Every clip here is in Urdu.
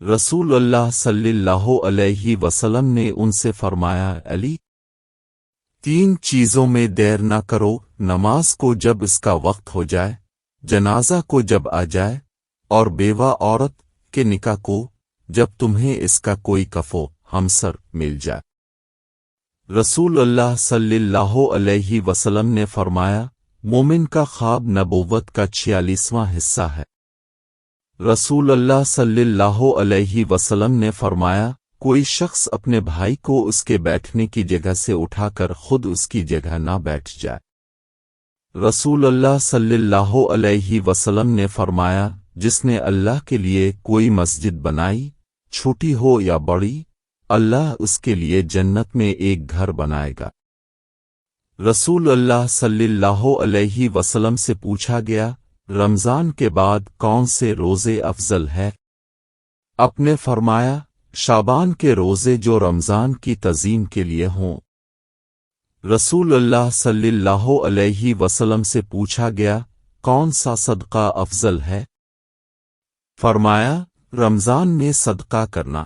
رسول اللہ صلی اللہ علیہ وسلم نے ان سے فرمایا، علی، 3 چیزوں میں دیر نہ کرو، نماز کو جب اس کا وقت ہو جائے، جنازہ کو جب آ جائے، اور بیوہ عورت کے نکاح کو جب تمہیں اس کا کوئی کفو ہمسر مل جائے۔ رسول اللہ صلی اللہ علیہ وسلم نے فرمایا، مومن کا خواب نبوت کا 46واں حصہ ہے۔ رسول اللہ صلی اللہ علیہ وسلم نے فرمایا، کوئی شخص اپنے بھائی کو اس کے بیٹھنے کی جگہ سے اٹھا کر خود اس کی جگہ نہ بیٹھ جائے۔ رسول اللہ صلی اللہ علیہ وسلم نے فرمایا، جس نے اللہ کے لیے کوئی مسجد بنائی، چھوٹی ہو یا بڑی، اللہ اس کے لیے جنت میں ایک گھر بنائے گا۔ رسول اللہ صلی اللہ علیہ وسلم سے پوچھا گیا، رمضان کے بعد کون سے روزے افضل ہے؟ آپ نے فرمایا، شعبان کے روزے جو رمضان کی تعظیم کے لیے ہوں۔ رسول اللہ صلی اللہ علیہ وسلم سے پوچھا گیا، کون سا صدقہ افضل ہے؟ فرمایا، رمضان میں صدقہ کرنا۔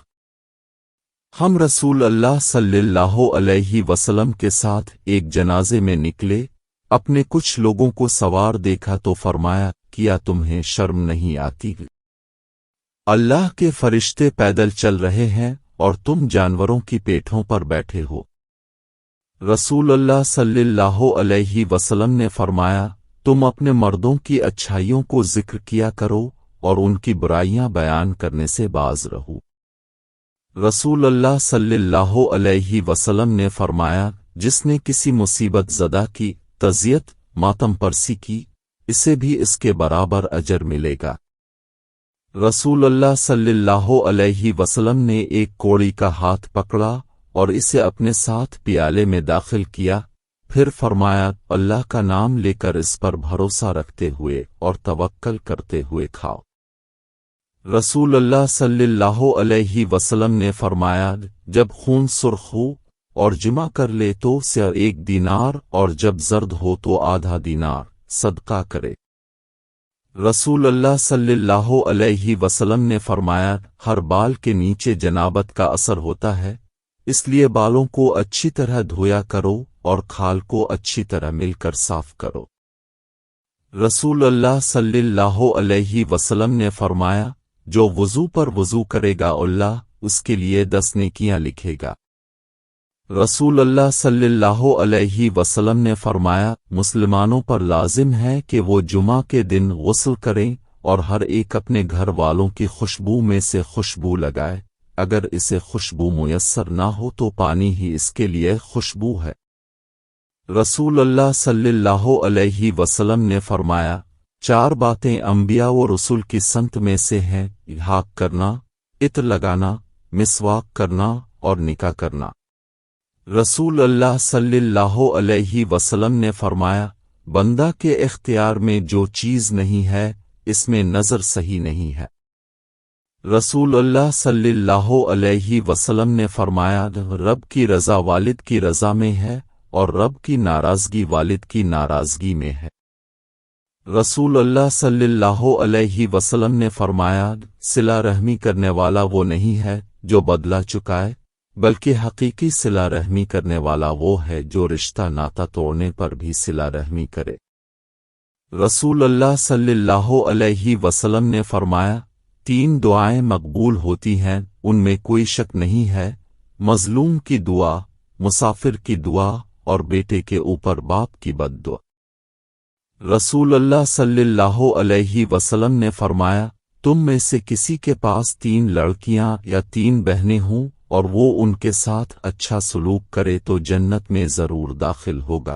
ہم رسول اللہ صلی اللہ علیہ وسلم کے ساتھ ایک جنازے میں نکلے، اپنے کچھ لوگوں کو سوار دیکھا تو فرمایا، کیا تمہیں شرم نہیں آتی؟ اللہ کے فرشتے پیدل چل رہے ہیں اور تم جانوروں کی پیٹھوں پر بیٹھے ہو۔ رسول اللہ صلی اللہ علیہ وسلم نے فرمایا، تم اپنے مردوں کی اچھائیوں کو ذکر کیا کرو اور ان کی برائیاں بیان کرنے سے باز رہو۔ رسول اللہ صلی اللہ علیہ وسلم نے فرمایا، جس نے کسی مصیبت زدہ کی تعزیت ماتم پرسی کی، اسے بھی اس کے برابر اجر ملے گا۔ رسول اللہ صلی اللہ علیہ وسلم نے ایک کوڑی کا ہاتھ پکڑا اور اسے اپنے ساتھ پیالے میں داخل کیا، پھر فرمایا، اللہ کا نام لے کر اس پر بھروسہ رکھتے ہوئے اور توکل کرتے ہوئے کھاؤ۔ رسول اللہ صلی اللہ علیہ وسلم نے فرمایا، جب خون سرخ ہو اور جمع کر لے تو اسے 1 دینار، اور جب زرد ہو تو ½ دینار صدقہ کرے۔ رسول اللہ صلی اللہ علیہ وسلم نے فرمایا، ہر بال کے نیچے جنابت کا اثر ہوتا ہے، اس لیے بالوں کو اچھی طرح دھویا کرو اور کھال کو اچھی طرح مل کر صاف کرو۔ رسول اللہ صلی اللہ علیہ وسلم نے فرمایا، جو وضو پر وضو کرے گا اللہ اس کے لیے 10 نیکیاں لکھے گا۔ رسول اللہ صلی اللہ علیہ وسلم نے فرمایا، مسلمانوں پر لازم ہے کہ وہ جمعہ کے دن غسل کریں اور ہر ایک اپنے گھر والوں کی خوشبو میں سے خوشبو لگائے، اگر اسے خوشبو میسر نہ ہو تو پانی ہی اس کے لیے خوشبو ہے۔ رسول اللہ صلی اللہ علیہ وسلم نے فرمایا، 4 باتیں انبیاء و رسول کی سنت میں سے ہیں، ہاک کرنا، عطر لگانا، مسواک کرنا اور نکاح کرنا۔ رسول اللہ صلی اللہ علیہ وسلم نے فرمایا، بندہ کے اختیار میں جو چیز نہیں ہے، اس میں نظر صحیح نہیں ہے۔ رسول اللہ صلی اللہ علیہ وسلم نے فرمایا، رب کی رضا والد کی رضا میں ہے اور رب کی ناراضگی والد کی ناراضگی میں ہے۔ رسول اللہ صلی اللہ علیہ وسلم نے فرمایا، صلہ رحمی کرنے والا وہ نہیں ہے جو بدلہ چکائے، بلکہ حقیقی صلہ رحمی کرنے والا وہ ہے جو رشتہ ناتا توڑنے پر بھی صلہ رحمی کرے۔ رسول اللہ صلی اللہ علیہ وسلم نے فرمایا، 3 دعائیں مقبول ہوتی ہیں، ان میں کوئی شک نہیں ہے، مظلوم کی دعا، مسافر کی دعا اور بیٹے کے اوپر باپ کی بد دعا۔ رسول اللہ صلی اللہ علیہ وسلم نے فرمایا، تم میں سے کسی کے پاس 3 لڑکیاں یا 3 بہنیں ہوں اور وہ ان کے ساتھ اچھا سلوک کرے تو جنت میں ضرور داخل ہوگا۔